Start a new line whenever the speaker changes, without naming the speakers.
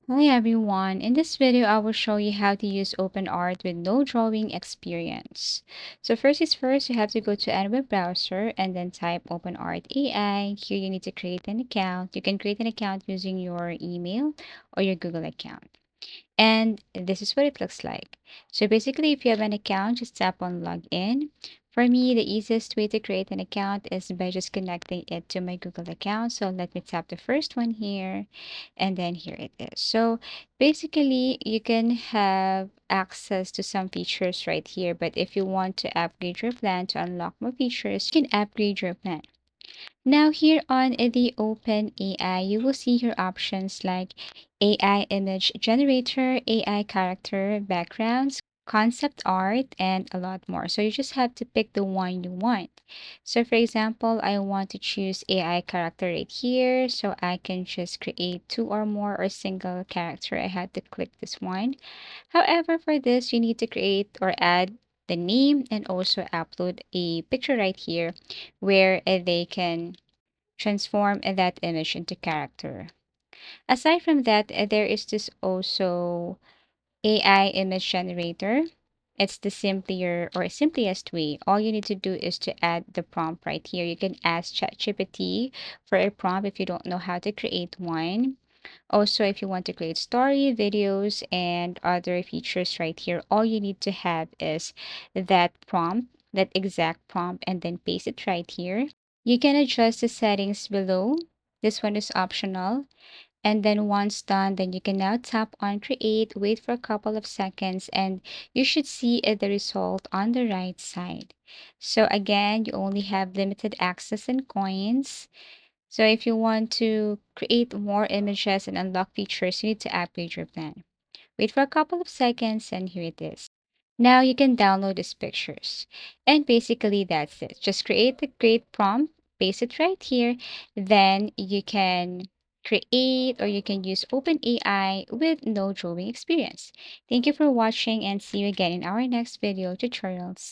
Hi everyone, in this video I will show you how to use OpenArt with no drawing experience. So first is first, you have to go to any web browser and then type OpenArt AI. Here you need to create an account. You can create an account using your email or your Google account. And this is what it looks like. So basically, if you have an account, just tap on login. For me, the easiest way to create an account is by just connecting it to my Google account. So let me tap the first one here, and then here it is. So basically, you can have access to some features right here, but if you want to upgrade your plan to unlock more features, you can upgrade your plan. Now here on the Open AI, you will see your options like AI image generator, AI character backgrounds, concept art, and a lot more. So you just have to pick the one you want. So for example, I want to choose AI character right here. So I can just create two or more or single character. I had to click this one. However, for this, you need to create or add the name and also upload a picture right here where they can transform that image into character. Aside from that, there is this also AI image generator. It's the simpler or simplest way. All you need to do is to add the prompt right here. You can ask ChatGPT for a prompt if you don't know how to create one. Also, if you want to create story, videos, and other features right here, all you need to have is that prompt, that exact prompt, and then paste it right here. You can adjust the settings below. This one is optional. And then once done, then you can now tap on create, wait for a couple of seconds, and you should see the result on the right side. So again, you only have limited access and coins. So if you want to create more images and unlock features, you need to upgrade your plan. Wait for a couple of seconds and here it is. Now you can download these pictures. And basically that's it. Just create the great prompt, paste it right here. Then you can create or you can use OpenAI with no drawing experience. Thank you for watching and see you again in our next video tutorials.